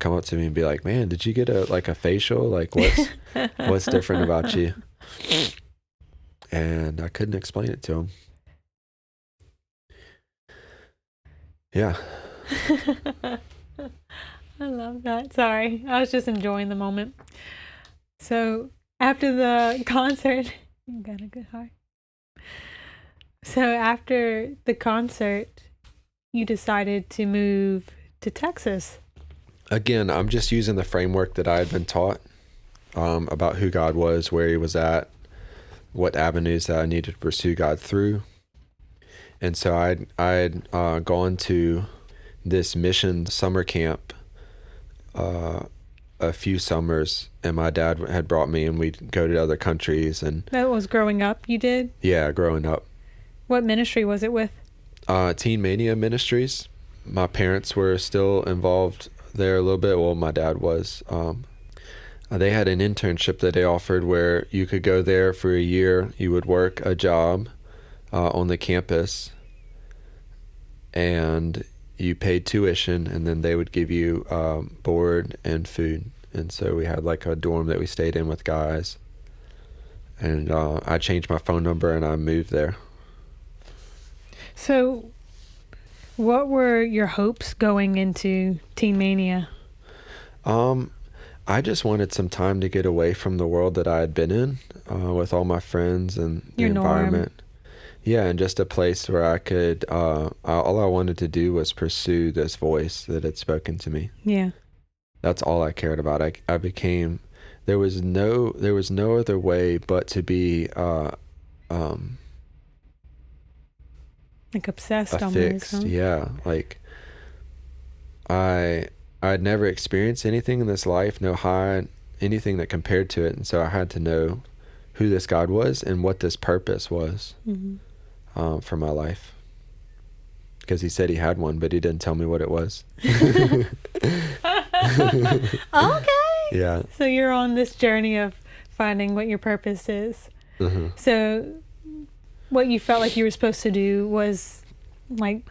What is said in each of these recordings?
come up to me and be like, man, did you get a facial? Like, what's different about you? And I couldn't explain it to him. Yeah. I love that. Sorry. I was just enjoying the moment. So after the concert, you got a good heart. So after the concert, you decided to move to Texas. Again, I'm just using the framework that I had been taught about who God was, where he was at, what avenues that I needed to pursue God through. And so I'd gone to this mission summer camp a few summers, and my dad had brought me, and we'd go to other countries. And That was growing up, you did? yeah, growing up. What ministry was it with? Teen Mania Ministries. My parents were still involved there a little bit. Well, my dad was. They had an internship that they offered where you could go there for a year. You would work a job on the campus, and you paid tuition, and then they would give you board and food. And so we had like a dorm that we stayed in with guys. And I changed my phone number and I moved there. So what were your hopes going into Teen Mania? I just wanted some time to get away from the world that I had been in with all my friends and the environment. Yeah, and just a place where I could, all I wanted to do was pursue this voice that had spoken to me. Yeah. That's all I cared about. I became, there was no other way but to be Like obsessed affixed. almost, huh? Yeah, like I'd never experienced anything in this life, no high, anything that compared to it. And so I had to know who this God was and what this purpose was for my life. Because he said he had one, but he didn't tell me what it was. Okay. Yeah. So you're on this journey of finding what your purpose is. Mm-hmm. So what you felt like you were supposed to do was like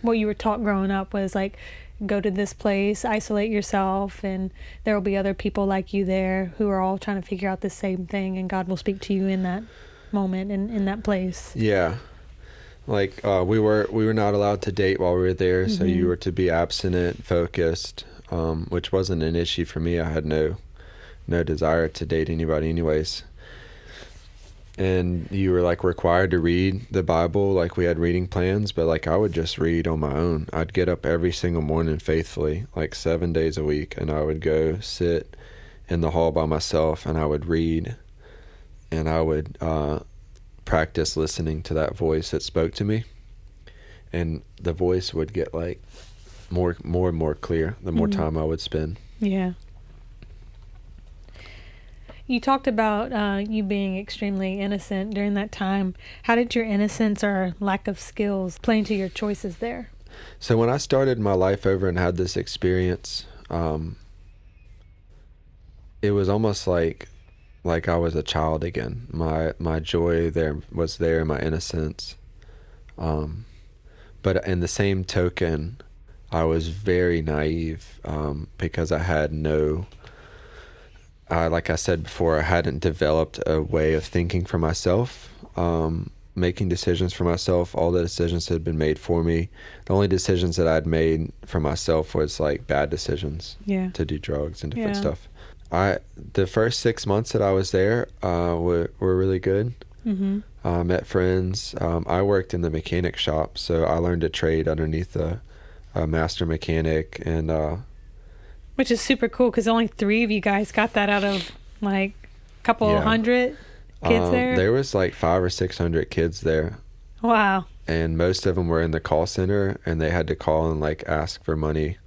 what you were taught growing up was like go to this place, isolate yourself, and there will be other people like you there who are all trying to figure out the same thing, and God will speak to you in that moment and in that place. Yeah. Like we were not allowed to date while we were there, so you were to be abstinent, focused, which wasn't an issue for me. I had no desire to date anybody anyways. And you were like required to read the Bible, like we had reading plans, but like I would just read on my own. I'd get up every single morning faithfully, like 7 days a week, and I would go sit in the hall by myself and I would read, and I would practice listening to that voice that spoke to me. And the voice would get like more and more clear the more time I would spend. Yeah. You talked about you being extremely innocent during that time. How did your innocence or lack of skills play into your choices there? So when I started my life over and had this experience, it was almost like I was a child again. My joy was there, my innocence. But in the same token, I was very naive because I had like I said before, I hadn't developed a way of thinking for myself, making decisions for myself. All the decisions had been made for me. The only decisions that I'd made for myself was like bad decisions to do drugs and different stuff. The first 6 months that I was there were really good. Met friends. I worked in the mechanic shop, so I learned a trade underneath a master mechanic, and which is super cool because only 3 of you guys got that out of like a couple hundred kids there. There was like 500 or 600 kids there. Wow. And most of them were in the call center, and they had to call and like ask for money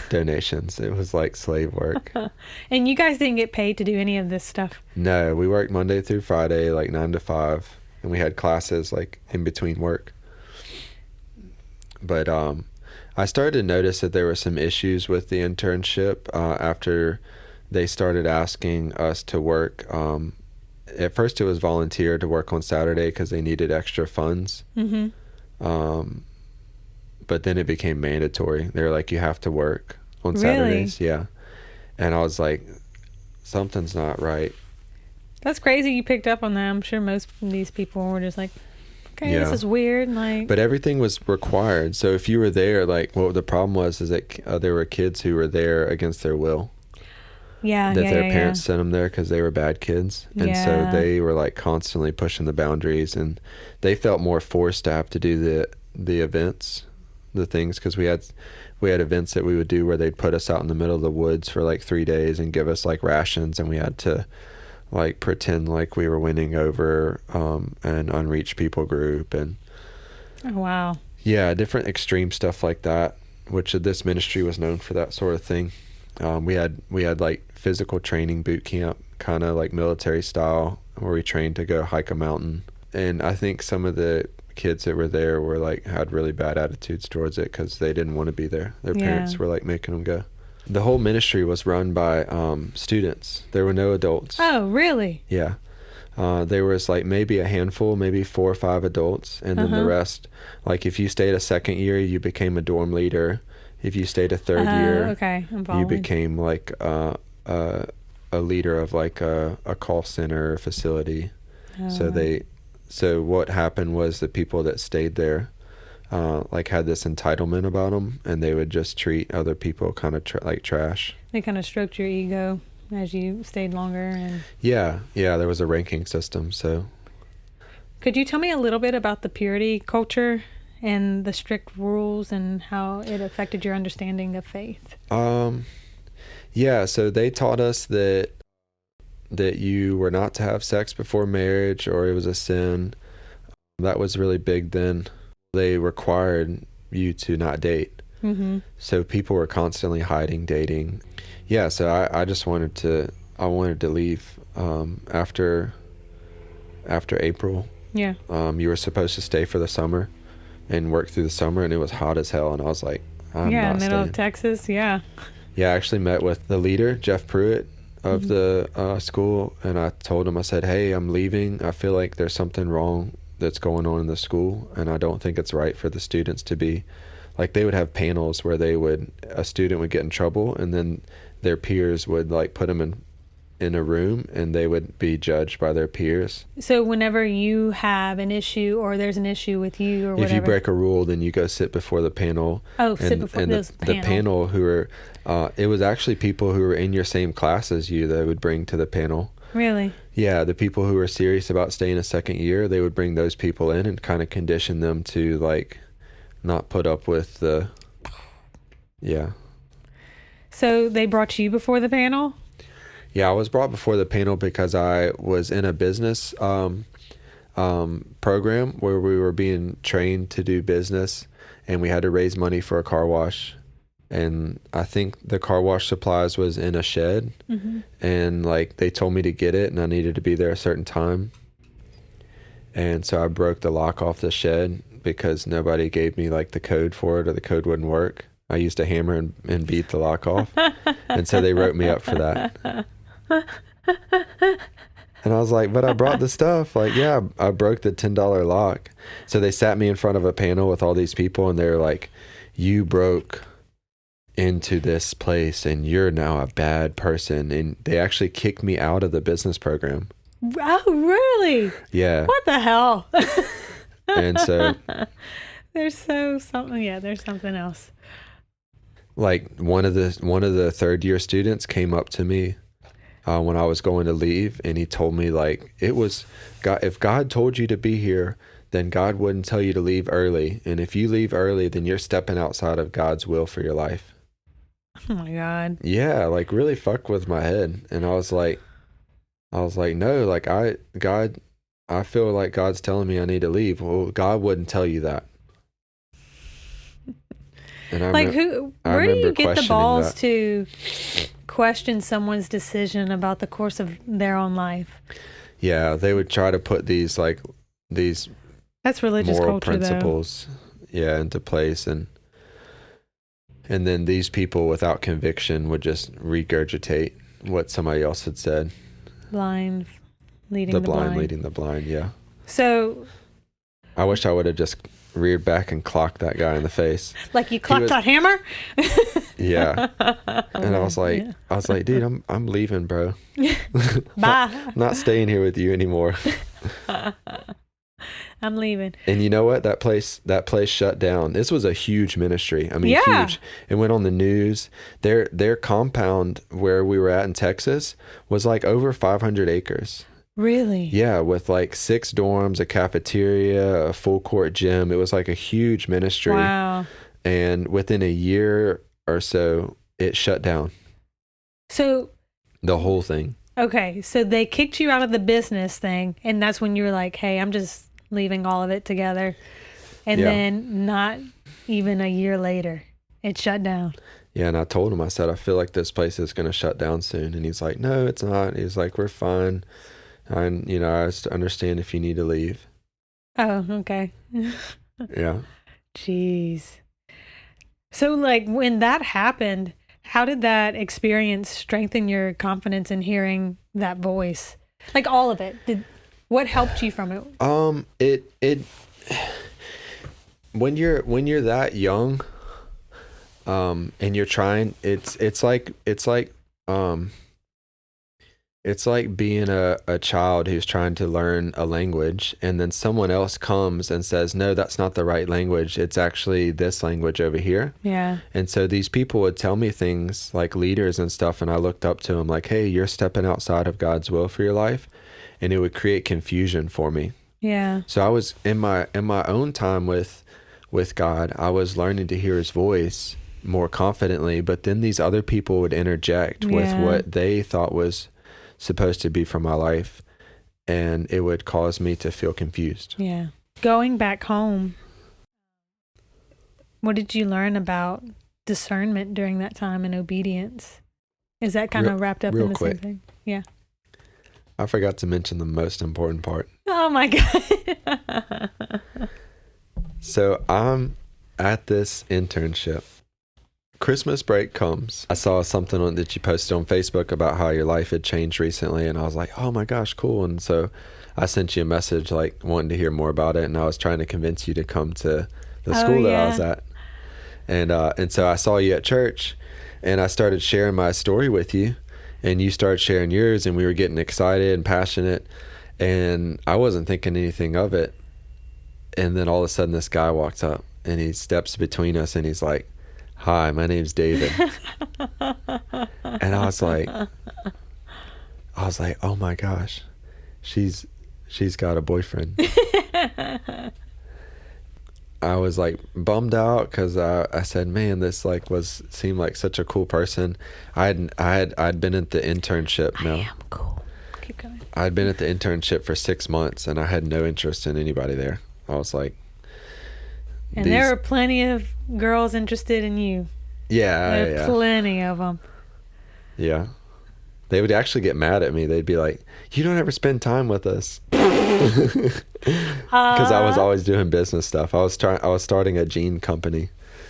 donations. It was like slave work. And you guys didn't get paid to do any of this stuff? No, we worked Monday through Friday, like 9 to 5, and we had classes like in between work. But I started to notice that there were some issues with the internship after they started asking us to work. At first it was volunteer to work on Saturday because they needed extra funds. But then it became mandatory. They were like, you have to work on Really? Saturdays. Yeah. And I was like, something's not right. That's crazy you picked up on that. I'm sure most of these people were just like, okay, Yeah. this is weird. Like, But everything was required. So if you were there, like, what the problem was is that there were kids who were there against their will. yeah, That yeah, their yeah, parents sent them there because they were bad kids. And so Yeah. they were like constantly pushing the boundaries, and they felt more forced to have to do the events, the things, because we had events that we would do where they'd put us out in the middle of the woods for like 3 days and give us like rations, and we had to like pretend like we were winning over an unreached people group, and Oh, wow. yeah, different extreme stuff like that, which this ministry was known for that sort of thing. We had like physical training boot camp, kind of like military style, where we trained to go hike a mountain. And I think some of the kids that were there were like had really bad attitudes towards it because they didn't want to be there. Their parents were like making them go. The whole ministry was run by students. There were no adults. Oh, really? Yeah. There was like maybe a handful, maybe 4 or 5 adults, and then the rest, like if you stayed a second year, you became a dorm leader. If you stayed a third year, okay, I'm you following. became like a leader of like a call center facility. So what happened was the people that stayed there like had this entitlement about them, and they would just treat other people kind of like trash. They kind of stroked your ego as you stayed longer. And Yeah, there was a ranking system. So could you tell me a little bit about the purity culture and the strict rules and how it affected your understanding of faith? Yeah, so they taught us that you were not to have sex before marriage, or it was a sin. That was really big then. They required you to not date. Mm-hmm. So people were constantly hiding dating. Yeah, so I just wanted to leave after April. Yeah. You were supposed to stay for the summer and work through the summer, and it was hot as hell, and I was like, I'm not middle staying. of Texas. Yeah. Yeah, I actually met with the leader, Jeff Pruitt, of the school, and I told him, I said, hey, I'm leaving. I feel like there's something wrong that's going on in the school, and I don't think it's right for the students to be, like, they would have panels where a student would get in trouble, and then their peers would, like, put them in a room, and they would be judged by their peers. So whenever you have an issue or there's an issue with you or whatever. If you break a rule, then you go sit before the panel. Sit before this panel. The panel who were, it was actually people who were in your same class as you that would bring to the panel. Really? Yeah, the people who were serious about staying a second year, they would bring those people in and kind of condition them to, like, not put up with the, yeah. So they brought you before the panel? Yeah, I was brought before the panel because I was in a business program where we were being trained to do business, and we had to raise money for a car wash. And I think the car wash supplies was in a shed, and like they told me to get it, and I needed to be there a certain time. And so I broke the lock off the shed because nobody gave me like the code for it, or the code wouldn't work. I used a hammer and beat the lock off. And so they wrote me up for that. And I was like, but I brought the stuff. Like, yeah, I broke the $10 lock. So they sat me in front of a panel with all these people, and they were like, you broke into this place and you're now a bad person. And they actually kicked me out of the business program. Oh, really? Yeah. What the hell? And so there's something else. Like one of the third year students came up to me when I was going to leave, and he told me, like, it was God, if God told you to be here, then God wouldn't tell you to leave early. And if you leave early, then you're stepping outside of God's will for your life. Oh my God. Yeah, like really fuck with my head. And I was like, no, like I feel like God's telling me I need to leave. Well, God wouldn't tell you that. And where do you get the balls to question someone's decision about the course of their own life? Yeah, they would try to put these that's religious moral culture, principles, into place, and then these people without conviction would just regurgitate what somebody else had said. Blind leading the blind. Leading the blind, yeah. So I wish I would have just reared back and clocked that guy in the face. Like you clocked that hammer? Yeah. And I was like, dude, I'm leaving, bro. Bye. Not staying here with you anymore. I'm leaving. And you know what? That place shut down. This was a huge ministry. I mean, Yeah. huge. It went on the news. Their compound where we were at in Texas was like over 500 acres. Really? Yeah, with like 6 dorms, a cafeteria, a full court gym. It was like a huge ministry. Wow. And within a year or so, it shut down. So The whole thing. okay, so they kicked you out of the business thing, and that's when you were like, hey, I'm just leaving all of it together. And Yeah. then not even a year later, it shut down. Yeah, and I told him, I said, I feel like this place is going to shut down soon. And he's like, no, it's not. He's like, we're fine. And, I just understand if you need to leave. Oh, okay. Yeah. Jeez. So, like, when that happened, how did that experience strengthen your confidence in hearing that voice? Like, all of it. What helped you from it? It when you're that young, and you're trying, it's like being a child who's trying to learn a language, and then someone else comes and says, no, that's not the right language. It's actually this language over here. Yeah. And so these people would tell me things like leaders and stuff, and I looked up to them like, hey, you're stepping outside of God's will for your life. And it would create confusion for me. Yeah. So I was in my own time with God, I was learning to hear his voice more confidently, but then these other people would interject with what they thought was supposed to be for my life, and it would cause me to feel confused. Yeah. Going back home, what did you learn about discernment during that time and obedience? Is that kind of wrapped up in the same thing? Yeah. I forgot to mention the most important part. Oh my God. So I'm at this internship. Christmas break comes. I saw something that you posted on Facebook about how your life had changed recently, and I was like, oh my gosh, cool. And so I sent you a message like wanting to hear more about it, and I was trying to convince you to come to the school that I was at. And so I saw you at church, and I started sharing my story with you, and you started sharing yours, and we were getting excited and passionate, and I wasn't thinking anything of it. And then all of a sudden this guy walks up, and he steps between us, and he's like, hi, my name's David. And I was like, oh my gosh, she's got a boyfriend. I was like bummed out because I said, man, this seemed like such a cool person. I'd been at the internship now. I am cool. Keep going. I'd been at the internship for 6 months, and I had no interest in anybody there. I was like, and there are plenty of girls interested in you. Yeah, there are plenty of them. Yeah. They would actually get mad at me. They'd be like, you don't ever spend time with us. Because I was always doing business stuff. I was starting a jean company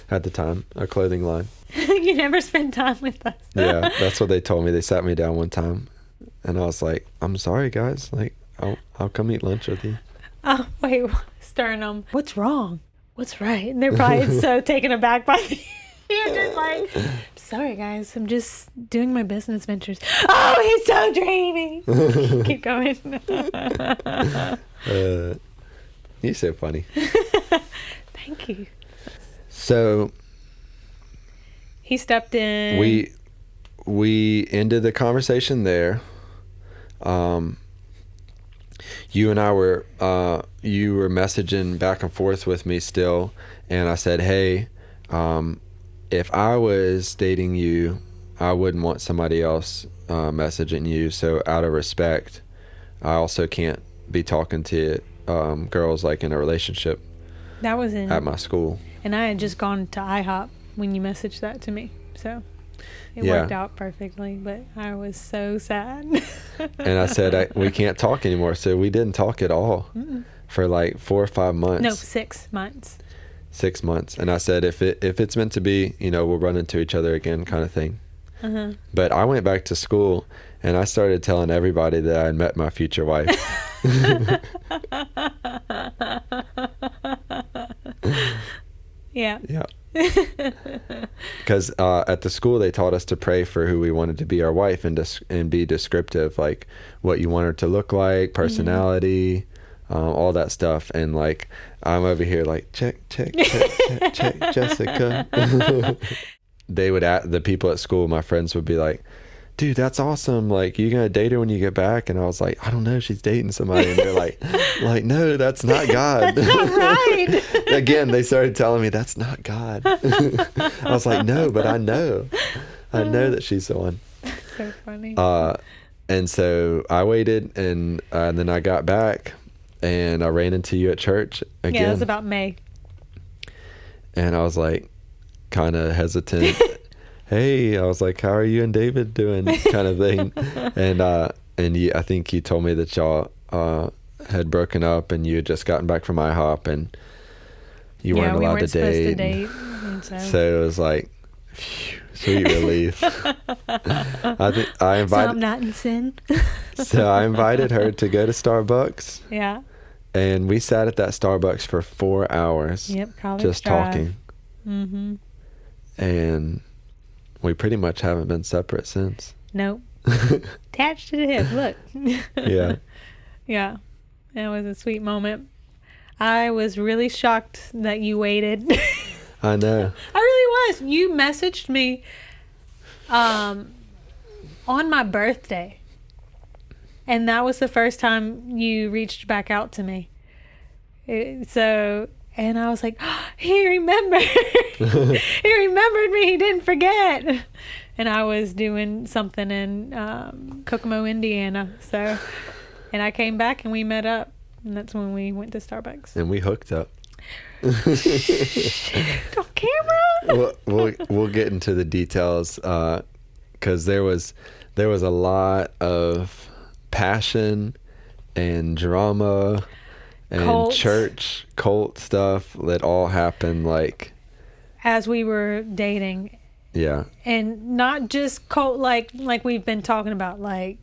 at the time, a clothing line. You never spend time with us. Yeah, that's what they told me. They sat me down one time, and I was like, I'm sorry, guys. Like, I'll come eat lunch with you. Oh, wait, Sternum. What's wrong? What's right? And they're probably so taken aback by me. You're just like, sorry, guys. I'm just doing my business ventures. Oh, he's so dreamy. Keep going. You're so funny. Thank you. So he stepped in. We ended the conversation there. You and I were you were messaging back and forth with me still, and I said, hey, if I was dating you, I wouldn't want somebody else messaging you. So out of respect, I also can't be talking to girls like in a relationship. That was at my school. And I had just gone to IHOP when you messaged that to me. So it worked out perfectly, but I was so sad. And I said, we can't talk anymore. So we didn't talk at all for like 4 or 5 months. No, 6 months. 6 months. And I said, if it's meant to be, we'll run into each other again, kind of thing. Uh-huh. But I went back to school, and I started telling everybody that I had met my future wife. Yeah. Yeah. Because at the school they taught us to pray for who we wanted to be our wife and be descriptive, like what you want her to look like, personality, all that stuff. And like I'm over here like check Jessica. The people at school, my friends would be like, dude, that's awesome. Like, you gonna date her when you get back? And I was like, I don't know, she's dating somebody. And they're like, no, that's not God. That's not right. Again, they started telling me that's not God. I was like, no, but I know that she's the one. So funny. And so I waited, and then I got back, and I ran into you at church again. Yeah, it was about May. And I was like, kind of hesitant. Hey, I was like, how are you and David doing, kind of thing. And I think you told me that y'all had broken up, and you had just gotten back from IHOP, and you weren't allowed to date. So it was like, phew, sweet relief. I invited. So I'm not in sin. So I invited her to go to Starbucks. Yeah. And we sat at that Starbucks for 4 hours. Yep, College just Drive. talking. Mm-hmm. And we pretty much haven't been separate since. Nope. Attached to the hip. Look. Yeah. Yeah. It was a sweet moment. I was really shocked that you waited. I know. I really was. You messaged me on my birthday. And that was the first time you reached back out to me. And I was like, oh, he remembered. He remembered me. He didn't forget. And I was doing something in Kokomo, Indiana. And I came back and we met up. And that's when we went to Starbucks. And we hooked up. On camera? We'll get into the details because there was a lot of passion and drama and church cult stuff that all happened like as we were dating. Yeah. And not just cult like we've been talking about, like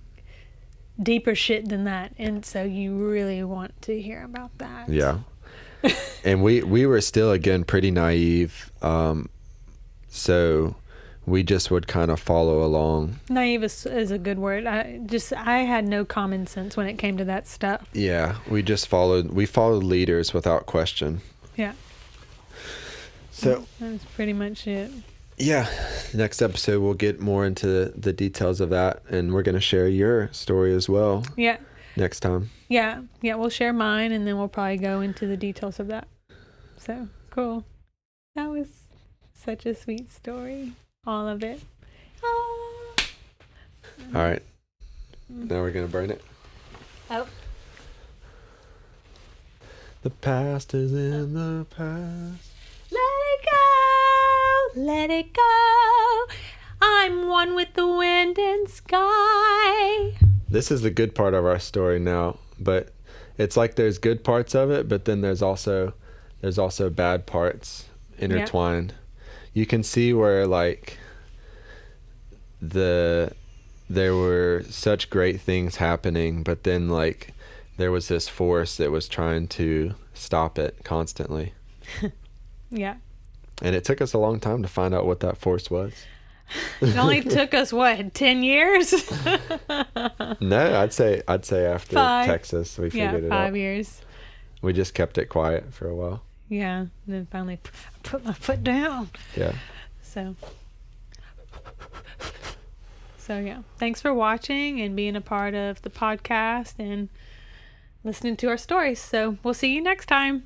deeper shit than that. And so you really want to hear about that. Yeah. And we were still, again, pretty naive. So we just would kind of follow along. Naive is a good word. I had no common sense when it came to that stuff. Yeah. We followed leaders without question. Yeah. So that's pretty much it. Yeah. Next episode, we'll get more into the details of that. And we're going to share your story as well. Yeah. Next time. Yeah, we'll share mine, and then we'll probably go into the details of that. So, cool. That was such a sweet story. All of it. Oh. All right. Now we're going to burn it. Oh. The past is in the past. Let it go. Let it go. I'm one with the wind and sky. This is the good part of our story now, but it's like there's good parts of it, but then there's also bad parts intertwined. Yeah. You can see where like there were such great things happening, but then like there was this force that was trying to stop it constantly. Yeah. And it took us a long time to find out what that force was. It only took us 10 years? No, I'd say after 5. Texas we figured it out. 5 years. We just kept it quiet for a while. Yeah, and then finally put my foot down. Yeah. So yeah, thanks for watching and being a part of the podcast and listening to our stories. So we'll see you next time.